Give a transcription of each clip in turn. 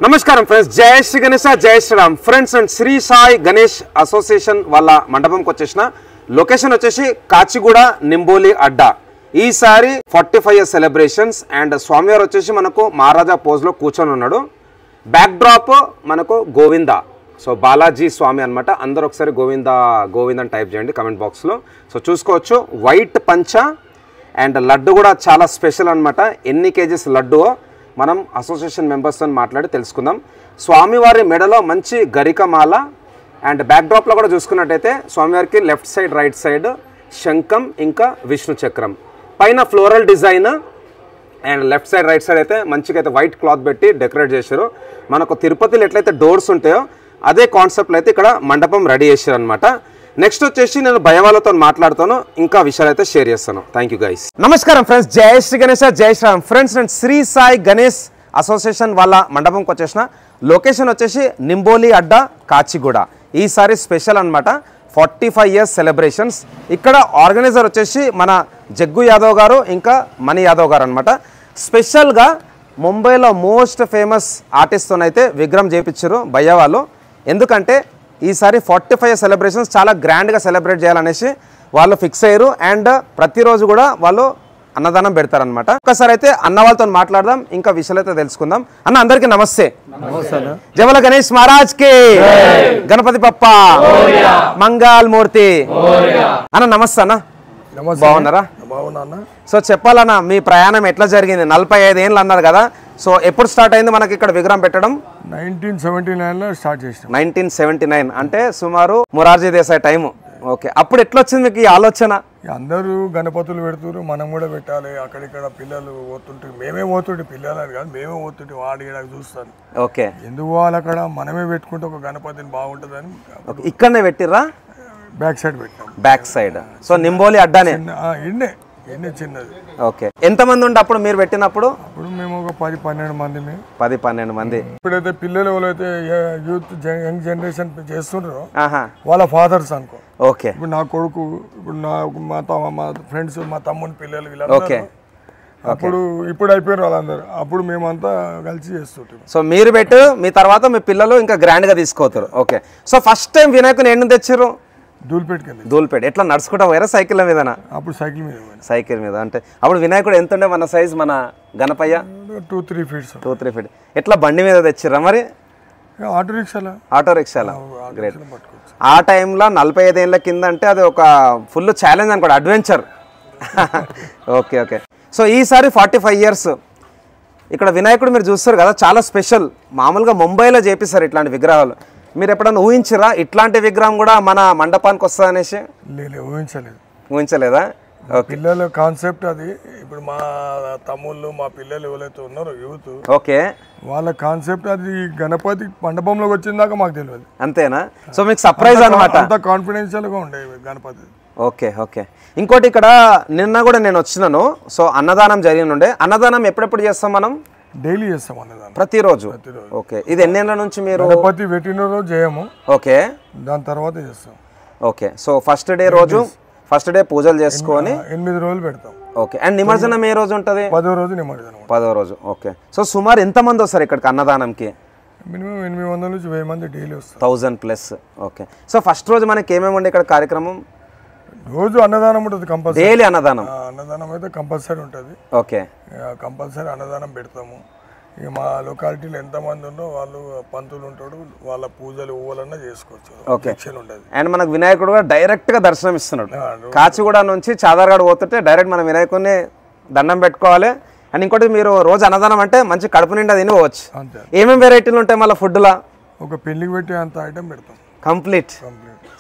నమస్కారం ఫ్రెండ్స్, జై శ్రీ గణేశ, జై Shriram friends. And Shri Sai Ganesh association వాళ్ళ మండపంకి వచ్చేసిన లొకేషన్ వచ్చేసి కాచిగూడ నింబోలి అడ్డా. ఈసారి 45 ఇయర్స్ సెలబ్రేషన్స్ అండ్ స్వామివారు వచ్చేసి మనకు మహారాజా పోజ్లో కూర్చొని ఉన్నాడు. బ్యాక్ డ్రాప్ మనకు గోవింద, సో బాలాజీ స్వామి అనమాట. అందరూ ఒకసారి గోవింద గోవింద అని టైప్ చేయండి కమెంట్ బాక్స్లో. సో చూసుకోవచ్చు, వైట్ పంచ అండ్ లడ్డు కూడా చాలా స్పెషల్ అనమాట. ఎన్ని కేజీస్ లడ్డు మనం అసోసియేషన్ మెంబర్స్తో మాట్లాడి తెలుసుకుందాం. స్వామివారి మెడలో మంచి గరికమాల అండ్ బ్యాక్ డ్రాప్లో కూడా చూసుకున్నట్టయితే స్వామివారికి లెఫ్ట్ సైడ్ రైట్ సైడ్ శంఖం ఇంకా విష్ణు చక్రం, పైన floral design and left side right side అయితే మంచిగా అయితే వైట్ క్లాత్ పెట్టి డెకరేట్ చేశారు. మనకు తిరుపతిలో ఎట్లయితే డోర్స్ ఉంటాయో అదే కాన్సెప్ట్లో అయితే ఇక్కడ మండపం రెడీ చేశారు అనమాట. నెక్స్ట్ వచ్చేసి నేను భయవాళ్ళతో మాట్లాడుతాను, ఇంకా విషయాలు అయితే షేర్ చేస్తాను. Thank you guys. నమస్కారం ఫ్రెండ్స్, జై శ్రీ గణేశ, జై Shriram friends. And Shri Sai Ganesh association వాళ్ళ మండపంకి వచ్చేసిన లొకేషన్ వచ్చేసి నింబోలి అడ్డా, కాచిగూడ. ఈసారి స్పెషల్ అనమాట, 45 ఇయర్స్ సెలబ్రేషన్స్. ఇక్కడ ఆర్గనైజర్ వచ్చేసి మన జగ్గు యాదవ్ గారు ఇంకా మణి యాదవ్ గారు అనమాట. స్పెషల్గా ముంబైలో మోస్ట్ ఫేమస్ ఆర్టిస్ట్తోనైతే విగ్రహం చేయించారు భయ్య వాళ్ళు. ఎందుకంటే ఈసారి 45 ఇయర్స్ సెలబ్రేషన్స్ చాలా గ్రాండ్గా సెలబ్రేట్ చేయాలనేసి వాళ్ళు ఫిక్స్ అయ్యారు. అండ్ ప్రతిరోజు కూడా వాళ్ళు అన్నదానం పెడతారనమాట. ఒకసారి అయితే అన్న వాళ్ళతో మాట్లాడదాం, ఇంకా విషయాలు అయితే తెలుసుకుందాం. అన్న అందరికీ నమస్తే. జవల గణేష్ మహారాజ్ కి, గణపతి పప్ప, మంగళ మూర్తి. అన్న నమస్తే. అన్న బాగున్నారా? సో చెప్పాలన్నా మీ ప్రయాణం ఎట్లా జరిగింది? 45 ఏళ్ళు అన్నారు కదా, సో ఎప్పుడు స్టార్ట్ అయింది మనకి ఇక్కడ విగ్రహం పెట్టడం? 1979లో స్టార్ట్ చేసాం. 1979 అంటే సుమారు మొరార్జీ దేశాయ్ టైము. ఓకే, అప్పుడు ఎట్లా వచ్చింది మీకు ఈ ఆలోచన? అందరూ గణపతులు పెడుతున్నారు, మనం కూడా పెట్టాలి. అక్కడిక్కడ పిల్లలు పోతుంటే మేమే పోతుంటే, పిల్లలు కాదు మేమే పోతుంటే వాడి చూస్తాను. ఓకే, ఎందుకు వాళ్ళు అక్కడ మనమే పెట్టుకుంటే ఒక గణపతిని బాగుంటుందని ఇక్కడనే పెట్టిర్రా? బ్యాక్ సైడ్ పెట్టాం. బ్యాక్ సైడ్, సో నింబోలి అడ్డానే ఇన్నే చిన్నది. ఓకే, ఎంతమంది ఉండే అప్పుడు మీరు పెట్టినప్పుడు? అప్పుడు మేము ఒక 10-12 మంది. 10-12 మంది. ఇప్పుడైతే పిల్లలు ఎవరైతే యూత్ యంగ్ జనరేషన్ చేస్తుంటారో వాళ్ళ ఫాదర్స్ అనుకో. ఓకే, ఇప్పుడు నా కొడుకు, ఇప్పుడు మా ఫ్రెండ్స్, మా తమ్ముని పిల్లలు వీళ్ళందరూ అప్పుడు ఇప్పుడు అయిపోయారు వాళ్ళందరూ. అప్పుడు మేమంతా కలిసి చేస్తుంటాం. సో మీరు పెట్టు, మీ తర్వాత మీ పిల్లలు ఇంకా గ్రాండ్గా తీసుకోతారు. ఓకే, సో ఫస్ట్ టైం వినాయకుని ఎన్ని తెచ్చారు? దూల్పేట. ఎట్లా నడుచుకుంటా పోయారా సైకిల్ మీద? అప్పుడు సైకిల్ మీద. సైకిల్ మీద అంటే అప్పుడు వినాయకుడు ఎంత ఉండే మన సైజ్? మన గణపయ్య 2-3 ఫీట్స్. 2-3 ఫీట్. ఎట్లా బండి మీద తెచ్చిర్రా మరి? ఆటో రిక్షాలా? గ్రేట్. ఆ టైంలో 45 ఏళ్ళ కింద అంటే అది ఒక ఫుల్ ఛాలెంజ్ అనుకోండి, అడ్వెంచర్. ఓకే ఓకే, సో ఈసారి 45 ఇయర్స్ ఇక్కడ వినాయకుడు మీరు చూస్తారు కదా, చాలా స్పెషల్. మామూలుగా ముంబైలో చేపిస్తారు ఇట్లాంటి విగ్రహాలు. మీరు ఎప్పుడన్నా ఊహించరా ఇట్లాంటి విగ్రహం కూడా మన మండపానికి వస్తుంది అనేసి? ఊహించలేదా? పిల్లల కాన్సెప్ట్ అది. ఇప్పుడు మా తమ్ముళ్ళు, మా పిల్లలు ఎవరైతే ఉన్నారో యూత్, ఓకే, వాళ్ళ కాన్సెప్ట్ అది గణపతి మండపంలోకి వచ్చిందాక మాకు తెలియదు. అంతేనా? సో మీకు సర్ప్రైజ్ అనమాట. అంత కాన్ఫిడెన్షియల్ గా ఉండే గణపతి. Okay okay. ఇంకోటి ఇక్కడ నిన్న కూడా నేను వచ్చినాను. సో అన్నదానం జరిగినుండే. అన్నదానం ఎప్పుడెప్పుడు చేస్తాం మనం? డైలీ చేస్తాం అన్నదానం, ప్రతిరోజు. ఓకే, ఇది ఎన్నేళ్ళ నుంచి మీరు? గణపతి పెట్టిన రోజు చేయము. ఓకే, దాని తర్వాత చేస్తాం. ఓకే, సో ఫస్ట్ డే రోజు, ఫస్ట్ డే పూజలు చేసుకొని 8 రోజులు పెడతాం. ఓకే, అండ్ నిమజ్జనం ఏ రోజు ఉంటుంది? 10వ రోజు నిమజ్జనం. 10వ రోజు. ఓకే, సో సుమారు ఎంతమంది వస్తారు ఇక్కడికి అన్నదానంకి? మినిమం 800 నుంచి 1000 మంది డైలీ వస్తారు. 1000+. ఓకే, సో ఫస్ట్ రోజు మనకి ఏమేమి ఉండే ఇక్కడ కార్యక్రమం? రోజు అన్నదానం ఉంటుంది కంపల్సరీ. డైలీ అన్నదానం? అన్నదానం అయితే కంపల్సరీ ఉంటుంది. ఓకే, కంపల్సరీ అన్నదానం పెడతాము. ఇక మా లొకాలిటీలో ఎంతమంది ఉన్నో వాళ్ళు పంతులు ఉంటాడు, వాళ్ళ పూజలు ఊవలన్నా చేసుకోవచ్చు. ఓకే, అండ్ మనకు వినాయకుడు కూడా డైరెక్ట్ గా దర్శనం ఇస్తున్నాడు. కాచిగూడ నుంచి చాదర్గఢ్ పోతుంటే డైరెక్ట్ మన వినాయకుడిని దండం పెట్టుకోవాలి. అండ్ ఇంకోటి, మీరు రోజు అన్నదానం అంటే మంచి కడుపు నిండా తినవచ్చు. ఏమేమి వెరైటీలు ఉంటాయి మళ్ళీ ఫుడ్ లా? ఒక పెళ్లికి పెట్టే అంత ఐటమ్ పెడతాం. కంప్లీట్.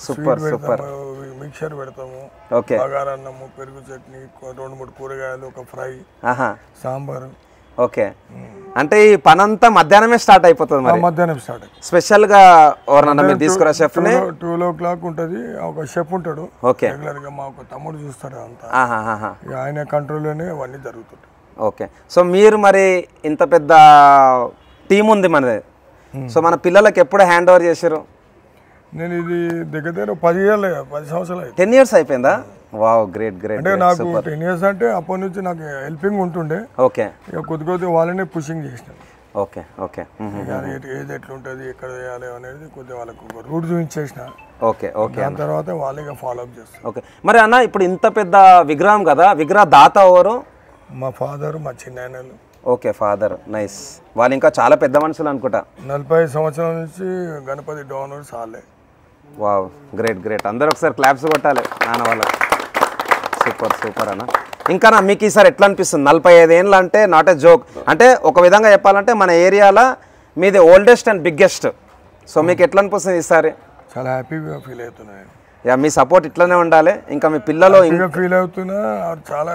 Super super. మిక్చర్ పెడతాము. ఓకే, బగారన్నము, పెరుగు చట్నీ, 2-3 కూరగాయలు, ఒక ఫ్రై, సాంబారు. ఓకే, అంటే ఈ పనంతా మధ్యాహ్నమే స్టార్ట్ అయిపోతుంది మరి? మధ్యాహ్నం స్టార్ట్. స్పెషల్ గా ఎవరన్నా మీరు తీసుకురా షెఫ్ ని? 12 o'clock ఉంటది, ఒక షెఫ్ ఉంటాడు. ఓకే, రెగ్యులర్ గా మా ఒక తమ్ముడు చూస్తాడు అంతా. ఆయన కంట్రోల్లోనే అవన్నీ జరుగుతుంటాయి. ఓకే, సో మీరు మరి ఇంత పెద్ద టీం ఉంది మనది, సో మన పిల్లలకి ఎప్పుడు హ్యాండ్ ఓవర్ చేశారు? నేను ఇది దగ్గర 10 సంవత్సరాలు. 10 years అయిపోయిందా? Wow, great great. అంటే నాకు 10 years అంటే అప్పటి నుంచి నాకు హెల్పింగ్ ఉంటుండే. ఓకే, ఇక కొద్ది వాళ్ళనే పుషింగ్ చేసిన. ఓకే ఓకే ఏది ఎట్లుంటుంది ఎక్కడ చేయాలి అనేది కొద్దిగా వాళ్ళకు ఒక రూట్ చూపించేసిన. ఓకే ఓకే దాని తర్వాత వాళ్ళే ఫాలో అప్ చేస్తారు. ఓకే మరి అన్న ఇప్పుడు ఇంత పెద్ద విగ్రహం కదా, విగ్రహ దాత ఎవరు? మా ఫాదర్, మా చిన్నాయనలు. Okay father, nice. వాళ్ళు ఇంకా చాలా పెద్ద మనుషులు అనుకుంటా. 45 సంవత్సరాల నుంచి గణపతి డోనర్ సాలే. Wow, great great. అందరూ ఒకసారి క్లాప్స్ కొట్టాలి నాన్న వాళ్ళకి. సూపర్ సూపర్ అన్న. ఇంకా మీకు ఈసారి ఎట్లా అనిపిస్తుంది? 45 ఏళ్ళు అంటే నాట్ ఏ జోక్. అంటే ఒక విధంగా చెప్పాలంటే మన ఏరియాలో మీది ఓల్డెస్ట్ అండ్ బిగ్గెస్ట్. సో మీకు ఎట్లా అనిపిస్తుంది ఈసారి? చాలా హ్యాపీగా ఫీల్ అవుతున్నాయి. యా, మీ సపోర్ట్ ఇట్లానే ఉండాలి. ఇంకా మీ పిల్లలు ఫీల్ అవుతున్నా, చాలా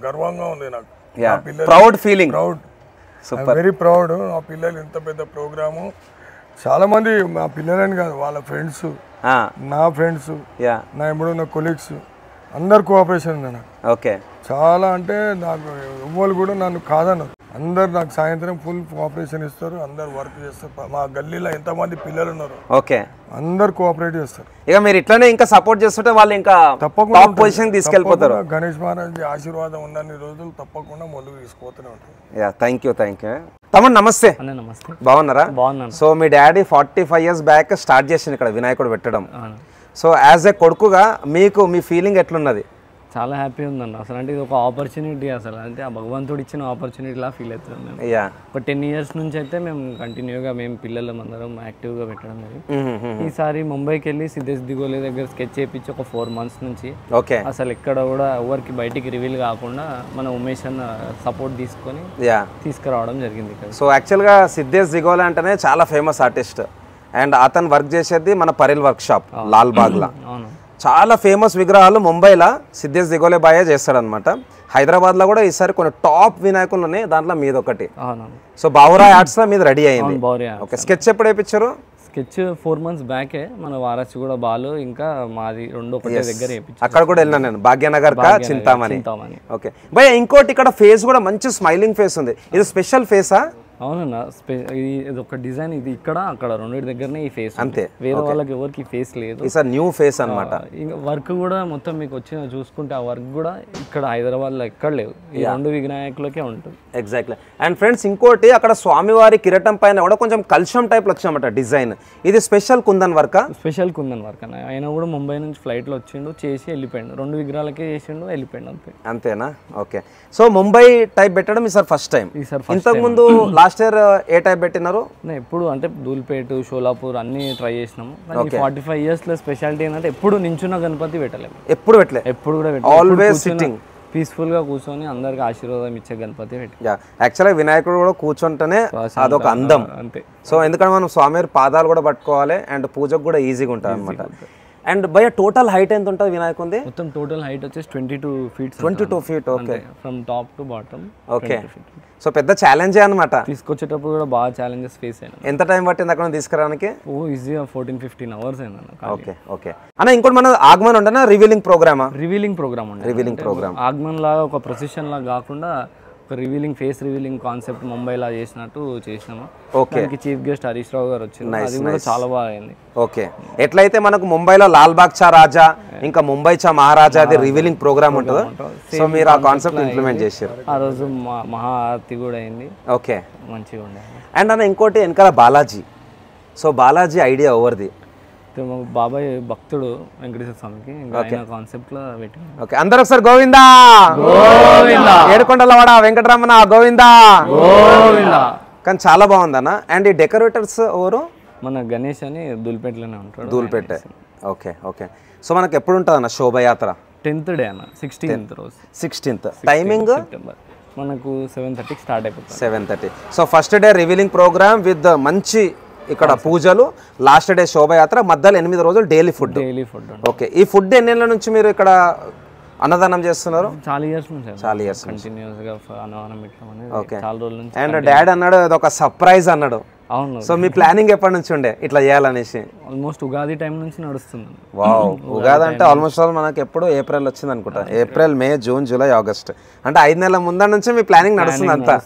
గర్వంగా ఉంది నాకు. Proud feeling. Proud, very proud. మా పిల్లలు ఇంత పెద్ద ప్రోగ్రాము, చాలా మంది మా పిల్లలని కాదు వాళ్ళ ఫ్రెండ్స్, నా ఫ్రెండ్స్, నా ఎప్పుడో కొలీగ్స్ అందరు కోఆపరేషన్ ఉంది నాకు. ఓకే, చాలా అంటే నాకు ఎవ్వరు కూడా నన్ను కాదన్నారు. అందరు నాకు సాయంత్రం ఫుల్ కోఆపరేషన్ ఇస్తారు, అందరు వర్క్ చేస్తారు. మా గల్లీలో ఎంతమంది పిల్లలు ఉన్నారు, ఓకే, అందరు కోఆపరేట్ చేస్తారు. ఇక మీరు ఇట్లానే ఇంకా సపోర్ట్ చేస్తుంటే వాళ్ళు ఇంకా తప్పకుండా టాప్ పొజిషన్ తీసుకెళ్ళిపోతారు. గణేష్ మహారాజ్ ఆశీర్వాదం ఉన్నన్ని రోజులు తప్పకుండా మొదలు తీసుకుపోతూనే ఉంటారు. Yeah, thank you thank you. తమ్ముడు నమస్తే. నమస్తే, బాగున్నారా? బాగున్నాను. సో మీ డాడీ 45 years బ్యాక్ స్టార్ట్ చేసింది ఇక్కడ వినాయకుడు పెట్టడం. సో యాజ్ ఏ కొడుకుగా మీకు మీ ఫీలింగ్ ఎట్లున్నది? చాలా హ్యాపీ ఉందండి. అసలు అంటే ఇది ఒక ఆపర్చునిటీ, అసలు అంటే ఆ భగవంతుడు ఇచ్చిన ఆపర్చునిటీలా ఫీల్ అవుతున్నాం మేము. ఒక 10 years నుంచి అయితే మేము కంటిన్యూగా మేము పిల్లలం అందరం యాక్టివ్గా పెట్టడం జరిగింది. ఈసారి ముంబైకి వెళ్ళి సిద్ధేష్ దిగోలే దగ్గర స్కెచ్ చేయించి ఒక 4 months నుంచి అసలు ఎక్కడ కూడా ఎవరికి బయటికి రివీల్ కాకుండా మన ఉమేష్ అన్న సపోర్ట్ తీసుకొని తీసుకురావడం జరిగింది. సో యాక్చువల్గా సిద్ధేష్ దిగోలే అంటేనే చాలా ఫేమస్ ఆర్టిస్ట్, అండ్ అతను వర్క్ చేసేది మన పరిల్ వర్క్ షాప్ లాల్బాగ్లో. చాలా ఫేమస్ విగ్రహాలు ముంబైలో సిద్ధేష్ దిగోలే బాయే చేస్తాడనమాట. హైదరాబాద్లో కూడా ఈసారి కొన్ని టాప్ వినాయకులు ఉన్నాయి, దాంట్లో మీద ఒకటి. సో బావురా ఆర్ట్స్లో మీద రెడీ అయింది. ఓకే, స్కెచ్ ఎప్పుడు వేయించారు? స్కెచ్ 4 months బ్యాకే మన వారసి కూడా బాలు ఇంకా మాది రెండు ఒకటే దగ్గర అక్కడ కూడా వెళ్ళినా నేను, భాగ్యనగర్ కా చింతామణి. ఓకే భయ్య, ఇంకోటి ఇక్కడ ఫేస్ కూడా మంచి స్మైలింగ్ ఫేస్ ఉంది. ఇది స్పెషల్ ఫేసా? అవునన్నా, ఇది ఒక డిజైన్. ఇది ఇక్కడ అక్కడ రెండింటి దగ్గరనే ఈ ఫేస్ అంతే, వేరే వాళ్ళకి ఎవరికి ఫేస్ లేదు. ఈసారి న్యూ ఫేస్ అన్నమాట. ఇంకా వర్క్ కూడా మొత్తం మీకు వచ్చిన చూసుకుంటే ఆ వర్క్ కూడా ఇక్కడ హైదరాబాద్లో ఎక్కడ లేవు, ఈ 2 వినాయకులకే ఉంటుంది. ఎగ్జాక్ట్లీ. అండ్ ఫ్రెండ్స్ ఇంకోటి అక్కడ స్వామివారి కిరీటం పైన కూడా కొంచెం కల్షం టైప్లో వచ్చినమాట డిజైన్. ఇది special kundan work. Special kundan work అన్న. ఆయన కూడా ముంబై నుంచి ఫ్లైట్లో వచ్చిండు, చేసి వెళ్ళిపోయాడు. 2 విగ్రహాలకే చేసిండు, వెళ్ళిపోయాడు అంతే. అంతేనా? ఓకే. సో ముంబై టైప్ పెట్టడం ఈసారి ఫస్ట్ టైం. ఇంతకుముందు లాస్ట్ ఇయర్ ఏ టైప్ పెట్టినారు? ఎప్పుడు అంటే ధూల్పేట్, షోలాపూర్ అన్ని ట్రై చేసినాము. 45 years స్పెషాలిటీ ఏంటంటే ఎప్పుడు నించున్న గణపతి పెట్టలేము. ఎప్పుడు పెట్టలేదు, ఎప్పుడు కూడా పెట్టలేదు. ఆల్వేస్ సిట్టింగ్, పీస్ఫుల్ గా కూర్చొని అందరికి ఆశీర్వాదం ఇచ్చే గణపతి పెట్టి. యాక్చువల్గా వినాయకుడు కూడా కూర్చుంటేనే అదొక అందం అంతే. సో ఎందుకంటే మనం స్వామి పాదాలు కూడా పట్టుకోవాలి, అండ్ పూజకు కూడా ఈజీగా ఉంటుంది అనమాట. అండ్ భయ టోటల్ హైట్ ఎంత ఉంటుంది వినాయకుంది? మొత్తం టోటల్ హైట్ వచ్చేసి 22 feet. 22 feet. Okay, from top to bottom. Okay, so పెద్ద ఛాలెంజే అనమాట. తీసుకొచ్చేటప్పుడు కూడా బాగా ఛాలెంజెస్ ఫేస్ అయినా. ఎంత టైం పట్టింది అక్కడ తీసుకురావడానికి? ఈజీగా 14-15 hours అయింది. ఓకే ఓకే అన్న. ఇంకోటి మన ఆగమన్ ఉండనా రివీలింగ్ ప్రోగ్రామా? రివీలింగ్ ప్రోగ్రామ్ ఉండే. రివీలింగ్ ప్రోగ్రామ్ ఆగమన్ లాగా ఒక ప్రొసెషన్ లాగా కాకుండా ఒక రివీలింగ్, ఫేస్ రివీలింగ్ కాన్సెప్ట్ ముంబైలో చేసినట్టు చేసినాము. Okay, chief guest Harish Rao గారు వచ్చింది, అది కూడా చాలా బాగా అయింది. ఓకే, ఎట్లయితే మనకు ముంబైలో లాల్బాగ్ చా రాజా ఇంకా ముంబై చా మహారాజా అది రివీలింగ్ ప్రోగ్రామ్ ఉంటుందో, సో మీరు ఆ కాన్సెప్ట్ ఇంప్లిమెంట్ చేశారు. ఆ రోజు మహాఆరతి కూడా అయింది. ఓకే, మంచిగా ఉండేది. అండ్ అన్న ఇంకోటి వెనకాల బాలాజీ. సో బాలాజీ ఐడియా ఎవరిది? బాబాయ్ భక్తుడు వెంకటేశ్వర స్వామికి, ఇంకా కాన్సెప్ట్ లో పెట్టి. ఓకే, అందరూ ఒకసారి గోవిందా గోవిందా, ఏడుకొండలవాడ వెంకటరమణ గోవిందా గోవిందా. కానీ చాలా బాగుంది అన్న. అండ్ ఈ డెకరేటర్స్ ఎవరు? మన గణేష్ అని ధూల్పేటలోనే ఉంటాడు. ధూల్పేట. Okay okay. సో మనకి ఎప్పుడు ఉంటుంది అన్న శోభయాత్ర? 10th day అన్న, 16th రోజు. 16th timing September. మనకు 7:30కి స్టార్ట్ అయిపోతుంది. 7:30. So first day revealing program with మంచి ఇక్కడ పూజలు, లాస్ట్ డే శోభయాత్ర, మధ్యలో 8 రోజులు డైలీ ఫుడ్. ఓకే, ఈ ఫుడ్ ఎన్నేళ్ళ నుంచి మీరు ఇక్కడ అన్నదానం చేస్తున్నారు? చాలా ఇయర్స్ నుంచి. చాలా ఇయర్స్ కంటిన్యూస్ గా అన్నదానం పెట్టడం అనేది. ఓకే, చాలా రోజుల నుంచి. అండ్ డాడీ అన్నాడు అదొక సర్ప్రైజ్ అన్నాడు. అవును. సో మీ ప్లానింగ్ ఎప్పటి నుంచి ఉండే ఇట్లా చేయాలనేసి? ఆల్మోస్ట్ ఉగాది టైం నుంచి నడుస్తుంది. వావ్, ఉగాది అంటే ఆల్మోస్ట్ మనకి ఎప్పుడు ఏప్రిల్ వచ్చింది అనుకుంటా. ఏప్రిల్, మే, జూన్, జూలై, ఆగస్ట్ అంటే 5 నెలల ముందు నుంచి మీ ప్లానింగ్ నడుస్తుంది అంతా.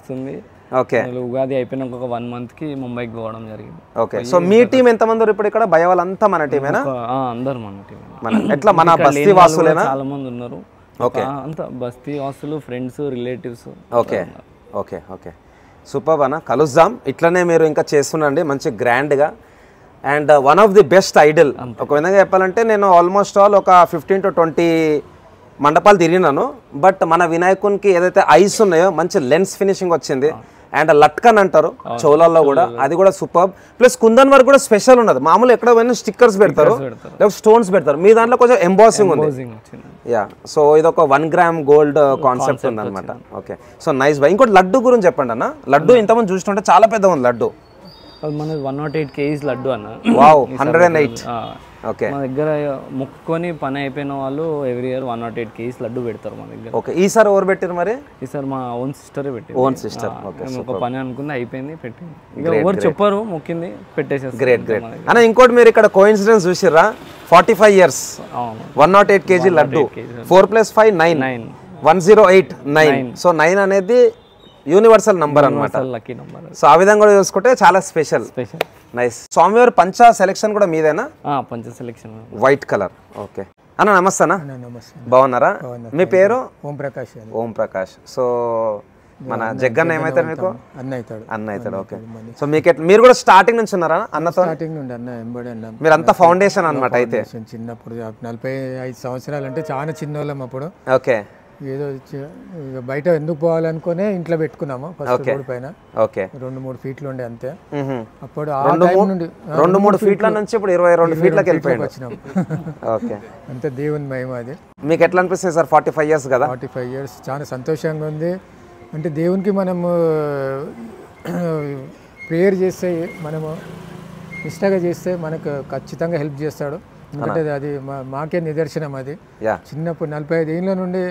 ఓకే, ఉగాది అయిపోయినాక ఒక 1 month కి ముంబైకి పోవడం జరిగింది. ఓకే, సో మీ టీం ఎంతమంది ఇప్పుడు ఇక్కడ? భయ వాళ్ళంతా మన టీమేనా? అందరు మన టీం. ఎట్లా మన బస్తీ వాసులేనా? చాలా మంది ఉన్నారు. ఓకే, అంతా బస్తీ వాసులు, friends, relatives. Okay okay okay. Super అన్న, కలుద్దాం. ఇట్లనే మీరు ఇంకా చేస్తుండండి మంచి గ్రాండ్గా. And one of the best Idol. ఒక విధంగా చెప్పాలంటే నేను ఆల్మోస్ట్ ఆల్ ఒక 15 to 20 మండపాలు తిరిగినాను. బట్ మన వినాయకునికి ఏదైతే ఐస్ ఉన్నాయో మంచి లెన్స్ ఫినిషింగ్ వచ్చింది. అండ్ లట్కన్ అంటారు చౌలాల్లో కూడా, అది కూడా సూపర్. ప్లస్ కుందన్ వర్క్ కూడా స్పెషల్ ఉన్నది. మామూలు ఎక్కడ పోయినా స్టిక్కర్స్ పెడతారు, లేకపోతే స్టోన్స్ పెడతారు. మీ దాంట్లో కొంచెం ఎంబాసింగ్ ఉంది. యా, సో ఇది ఒక 1 gram గోల్డ్ కాన్సెప్ట్ ఉంది అనమాట. Okay, so nice by. ఇంకోటి లడ్డు గురించి చెప్పండి అన్న. లడ్డు ఇంతకుముందు చూస్తుంటే చాలా పెద్ద ఉంది లడ్డు. మనది 108 kgs లడ్డు అన్న. వావ్, 108. ఓకే, మా దగ్గర మొక్కుకొని పని అయిపోయిన వాళ్ళు ఎవ్రీ ఇయర్ 108 kgs లడ్డు పెడతారు మా దగ్గర. ఓకే, ఈసారి ఎవరు పెట్టారు మరి? ఈసారి మా ఓన్ సిస్టరే పెట్టింది. Own sister. ఓకే, ఒక పని అనుకుంది, అయిపోయింది, పెట్టింది. ఇక ఎవరు చెప్పారు, మొక్కింది, పెట్టేసేస్తారు. గ్రేట్ గ్రేట్ అన్న. ఇంకోటి మీరు ఇక్కడ కోఇన్సిడెన్స్ చూసిర్రా? 45 years 108 kg లడ్డు. 4+5 9, 108 9. సో 9 అనేది యూనివర్సల్ నంబర్ అనమాట. సో ఆ విధంగా కూడా చూసుకుంటే చాలా స్పెషల్. నైస్. స్వామివారి పంచ సెలెక్షన్ కూడా మీదేనా? పంచ సెలెక్షన్ వైట్ కలర్. ఓకే అన్న, నమస్తే అన్న. బాగున్నారా? మీ పేరు? ఓం ప్రకాష్. ఓం ప్రకాష్. సో మన జగ్గన్న ఏమవుతాడు మీకు? అన్న అవుతాడు. ఓకే, సో మీరు కూడా స్టార్టింగ్ నుంచి ఉన్నారా అన్నతో? మీరంతా ఫౌండేషన్ అనమాట అయితే. చిన్నప్పుడు 45 సంవత్సరాలు అంటే చాలా చిన్నోళ్ళం అప్పుడు. ఓకే, ఏదో బయట ఎందుకు పోవాలనుకునే ఇంట్లో పెట్టుకున్నాము ఫస్ట్ రోడ్ పైన. ఓకే, 2-3 feet ఉండే అంతే. అప్పుడు 2-3 feet నుంచి ఇప్పుడు 22 feet వచ్చినాం. ఓకే, అంతే దేవుని మహిమ అది. మీకు ఎట్లా అనిపిస్తుంది సార్? 45 years కదా? 45 years చాలా సంతోషంగా ఉంది. అంటే దేవునికి మనము ప్రేయర్ చేస్తే, మనము నిష్టగా చేస్తే మనకు ఖచ్చితంగా హెల్ప్ చేస్తాడు. ఎందుకంటే అది మాకే నిదర్శనం. అది చిన్నప్పుడు 45 ఏళ్ళ నుండి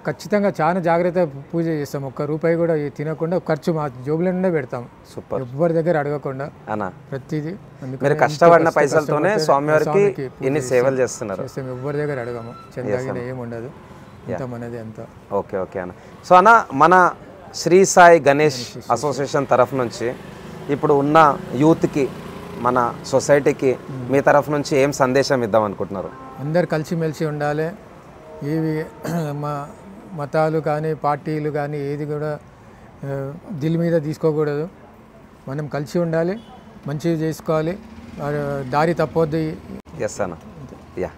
ఖచ్చితంగా చాలా జాగ్రత్త పూజ చేస్తాం. ఒక్క రూపాయి కూడా తినకుండా ఖర్చు మా జోబులోనే పెడతాం. సూపర్. ఎవ్వరి దగ్గర అడగకుండా ప్రతిదీ. మీరు కష్టపడిన పైసలతోనే స్వామివారికి ఇన్ని సేవలు చేస్తున్నారు. ఎవ్వరి దగ్గర అడగము, చెందాగిన ఏముండదు, అంత మనది అంత. ఓకే ఓకే అన్న. సో అన్న, మన శ్రీ సాయి గణేష్ అసోసియేషన్ తరఫు నుంచి ఇప్పుడు ఉన్న యూత్కి, మన సొసైటీకి మీ తరఫు నుంచి ఏం సందేశం ఇద్దాం అనుకుంటున్నారు? అందరు కలిసిమెలిసి ఉండాలి. ఏవి మా మతాలు కానీ పార్టీలు కానీ ఏది కూడా దిల్ మీద తీసుకోకూడదు. మనం కలిసి ఉండాలి, మంచిగా చేసుకోవాలి, దారి తప్పొద్దు. ఎస్ అన్న. యా.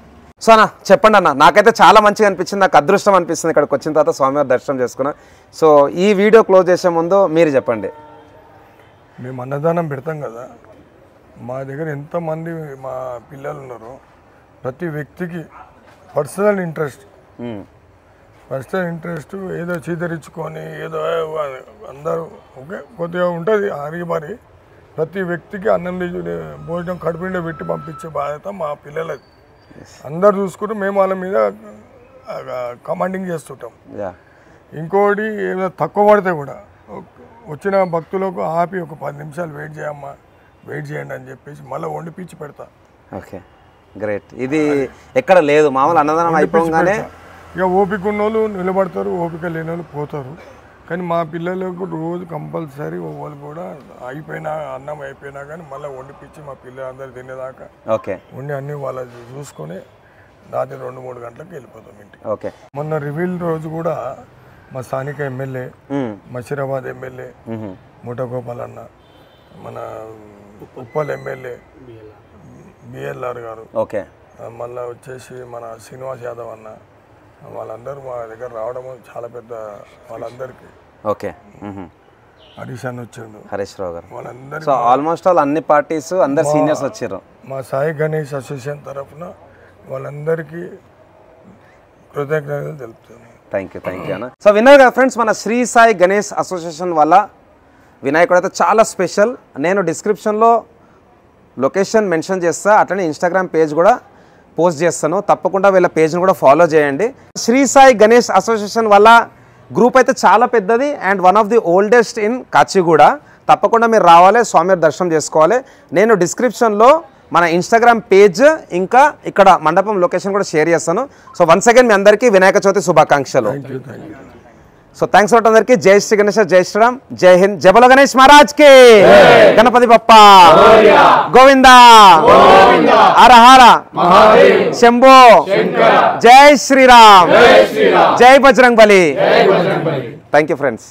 సో అన్న చెప్పండి అన్న. నాకైతే చాలా మంచిగా అనిపించింది, నాకు అదృష్టం అనిపిస్తుంది ఇక్కడికి వచ్చిన తర్వాత స్వామివారి దర్శనం చేసుకున్నా. సో ఈ వీడియో క్లోజ్ చేసే ముందు మీరు చెప్పండి. మేము అన్నదానం పెడతాం కదా, మా దగ్గర ఎంతమంది మా పిల్లలు ఉన్నారో ప్రతి వ్యక్తికి పర్సనల్ ఇంట్రెస్ట్ ఏదో చీదరించుకొని ఏదో అందరూ ఓకే కొద్దిగా ఉంటుంది హరిబారి. ప్రతి వ్యక్తికి అన్నం భోజనం కడుపుండే పెట్టి పంపించే బాధ్యత మా పిల్లలది. అందరు చూసుకుంటూ మేము వాళ్ళ మీద కమాండింగ్ చేస్తుంటాం. ఇంకోటి ఏదో తక్కువ పడితే కూడా వచ్చిన భక్తులకు ఆపి ఒక 10 నిమిషాలు వెయిట్ చేయండి అని చెప్పేసి మళ్ళీ వండిపించి పెడతా. Okay, great. ఇది ఎక్కడ లేదు, మామూలు అన్నదానం అయిపోగానే ఇక ఓపిక ఉన్న వాళ్ళు నిలబడతారు, ఓపిక లేని వాళ్ళు పోతారు. కానీ మా పిల్లలకు రోజు కంపల్సరీ వాళ్ళు కూడా అన్నం అయిపోయినా కానీ మళ్ళీ వండిపించి మా పిల్లలందరూ తినేదాకా ఓకే వండి అన్ని వాళ్ళ చూసుకొని రాత్రి 2-3 గంటలకు వెళ్ళిపోతాం ఇంటికి. ఓకే. మొన్న రివీల్ రోజు కూడా మా స్థానిక ఎమ్మెల్యే, మషీరాబాద్ ఎమ్మెల్యే ముఠగోపాల్ అన్న, మన ఉప్పల్ ఎమ్మెల్యే బిఎల్ఆర్ గారు, ఓకే, మళ్ళీ వచ్చేసి మన శ్రీనివాస్ యాదవ్ అన్న, వాళ్ళందరూ మా దగ్గర రావడం చాలా పెద్ద వాళ్ళందరికీ. ఓకే. హరీష్ అన్న వచ్చిండు, హరీష్ రావు గారు, వాళ్ళందరూ. సో ఆల్మోస్ట్ ఆల్ అన్ని పార్టీస్ అందరు సీనియర్స్ వచ్చారు. మా సాయి గణేష్ అసోసియేషన్ తరఫున వాళ్ళందరికీ కృతజ్ఞతలు తెలుపుతాను. థ్యాంక్ యూ అన్న. సో విన్నారు కదా ఫ్రెండ్స్, మన శ్రీ సాయి గణేష్ అసోసియేషన్ వల్ల వినాయకుడు అయితే చాలా స్పెషల్. నేను డిస్క్రిప్షన్లో లొకేషన్ మెన్షన్ చేస్తా, అట్లనే ఇన్స్టాగ్రామ్ పేజ్ కూడా పోస్ట్ చేస్తాను. తప్పకుండా వీళ్ళ పేజ్ని కూడా ఫాలో చేయండి. శ్రీ సాయి గణేష్ అసోసియేషన్ వల్ల గ్రూప్ అయితే చాలా పెద్దది and one of the oldest in Kachiguda. తప్పకుండా మీరు రావాలి, స్వామివారి దర్శనం చేసుకోవాలి. నేను డిస్క్రిప్షన్లో మన ఇన్స్టాగ్రామ్ పేజ్ ఇంకా ఇక్కడ మండపం లొకేషన్ కూడా షేర్ చేస్తాను. సో వన్స్ అగైన్ మీ అందరికీ వినాయక చవితి శుభాకాంక్షలు. సో థ్యాంక్స్ ఫర్ అందరికీ. జై శ్రీ గణేష్, జై శ్రీరామ్, జై హింద్, జై బోలో గణేష్ మహారాజ్ కి, గణపతి బప్పా గోవిందా, హర హర శంభో, జై శ్రీరామ్, జై బజరంగ్ బలి. Thank you friends.